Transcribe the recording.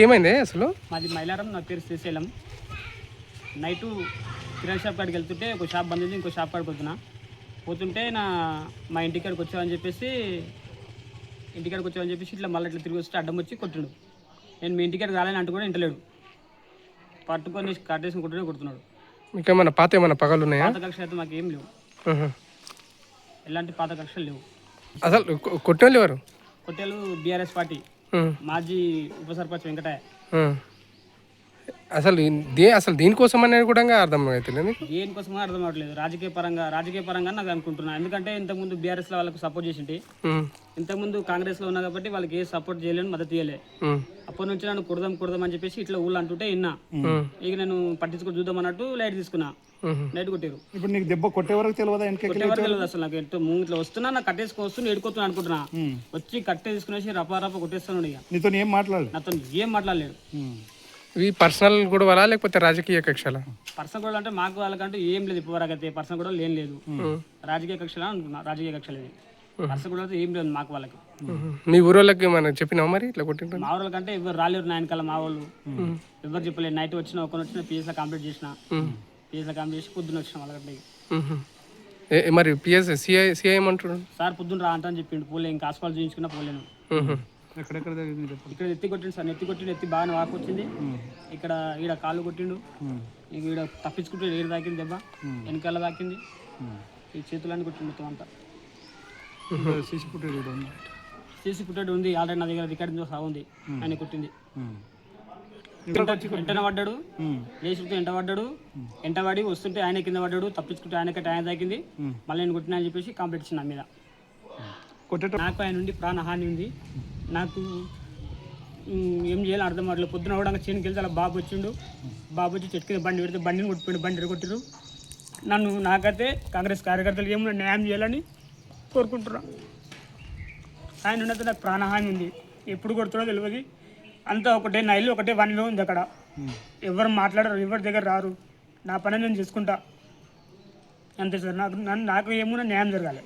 ఏమైంది అసలు? మాది మైలారం, నా పేరు శ్రీశైలం. నైటు కిరాణా షాప్ కాడికి వెళ్తుంటే ఒక షాప్ బంద్ ఉంది, ఇంకో షాప్ కాడికి పోతుంటే మా ఇంటికాడికి వచ్చామని చెప్పేసి ఇట్లా మళ్ళీ ఇట్లా తిరిగి వస్తే అడ్డం వచ్చి కొట్టిండు. నేను మీ ఇంటికాడికి రాలేని అంటూ కూడా ఇంటలేడు, పట్టుకొని కట్టేసి కొడుతున్నాడు. మీకు ఏమన్నా పాత ఏమన్నా పగలు ఉన్నాయా? పాత కక్షలు అయితే మాకు ఏం లేవు, ఎలాంటి పాత కక్షలు లేవు. అసలు కొట్టేళ్ళు ఎవరు? కొట్టేలు బీఆర్ఎస్ పార్టీ మాజీ ఉప సర్పంచ్ వెంకటయ్య. అసలు దీనికోసం అనేది కూడా అర్థం అవుతుంది మీకు? దేనికోసమో అర్థం అవ్వట్లేదు. రాజకీయ పరంగా నాకు అనుకుంటున్నాను. ఎందుకంటే ఇంతకుముందు బీఆర్ఎస్లో వాళ్ళకి సపోర్ట్ చేసింటి, ఇంతకుముందు కాంగ్రెస్లో ఉన్నా కాబట్టి వాళ్ళకి ఏ సపోర్ట్ చేయలేని మద్దతు ఇవ్వలే. అప్పటి నుంచి నన్ను కుడదాం అని చెప్పేసి ఇట్లా ఊళ్ళు అంటుంటే విన్నా. ఇక నేను పట్టించుకొని చూద్దాం అన్నట్టు లైట్ తీసుకున్నా, లైట్ కొట్టారు. ఇప్పుడు నీకు దెబ్బ కొట్టే వరకు తెలియదు అసలు. నాకు ఎంతో ఇట్లా వస్తున్నా, నాకు కట్టేసుకొని వస్తున్నా, ఎడుకొస్తున్నా అనుకుంటున్నా. వచ్చి కట్టే తీసుకునేసి రపా కొట్టేస్తున్నాడు. ఇక నీతో ఏం మాట్లాడలేదు, నాతో ఏం మాట్లాడలేడు. ఇవి పర్సనల్ గొడవలా లేకపోతే రాజకీయ కక్షల? పర్సనల్ గొడవలు అంటే మాకు వాళ్ళకంటూ ఏం లేదు ఇప్పటివరకు అయితే. పర్సనల్ గొడవలు ఏం లేదు, రాజకీయ కక్షలు అనుకున్నా. రాజకీయ కక్షలు ఇది, పర్సనల్ గొడవలు ఏం లేదు మాకు వాళ్ళకి. మీ ఊరోళ్ళకి మనం చెప్పినావు మరి ఇట్లా కొట్టిండ్రు? మా ఊళ్ళ కంటే ఎవరు రాలేరు నా వెనకాల. మా వాళ్ళు ఎవరు చెప్పలేదు. నైట్ వచ్చిన పిఎస్లో కంప్లీట్ చేసి పొద్దున్న వచ్చిన వాళ్ళకి. మరి సిఐ ఏమంటున్నాడు? సార్ పొద్దున్న రా అని చెప్పిండు. పోలే, ఇంకా హాస్పిటల్ చూపించుకున్నా పోలేను. ఇక్కడ ఎత్తి కొట్టిండు సార్, ఎత్తి బాగానే వాకు వచ్చింది. ఇక్కడ ఈడ కాళ్ళు కొట్టిండు, ఈడ తప్పించుకుంటే ఏడు తాకింది దెబ్బ, వెనకాల తాకింది, ఈ చేతులన్నీ కొట్టిండు మొత్తం అంతా. సీసీ ఫుటేజ్ ఉంది ఆల్రెడీ నా దగ్గర, రికార్డింగ్ ఉంది. ఆయన కొట్టింది. వెంటనే పడ్డాడు, లేచితే ఎంటబడి వస్తుంటే ఆయన కింద పడ్డాడు, తప్పించుకుంటే ఆయనకట్టే ఆయన తాకింది. మళ్ళీ నేను కొట్టినా అని చెప్పేసి కంప్లైంట్ ఇచ్చిన మీద. నాకు ఆయన నుండి ప్రాణహాని ఉంది. నాకు ఏం చేయాలో అర్థం అవ్వట్లేదు. పొద్దున కూడా చేనుకి వెళ్తే అలా బాబు వచ్చిండు. బాబు వచ్చి చెట్టు కింద బండి పెడితే బండిని కొట్టిపోయిండు, బండి ఎరగొట్టిరు. నాకైతే కాంగ్రెస్ కార్యకర్తలు ఏమన్నా న్యాయం చేయాలని కోరుకుంటున్నా. ఆయన ఉన్నది నాకు ప్రాణహాని ఉంది. ఎప్పుడు కొడుతుందో తెలియదు. అంతా ఒకటే, నా ఇల్లు ఒకటే వన్లో ఉంది. అక్కడ ఎవరు మాట్లాడరు, ఎవరి దగ్గర రారు. నా పని నేను చేసుకుంటా అంతే సార్. నాకు ఏమన్నా న్యాయం జరగాలి.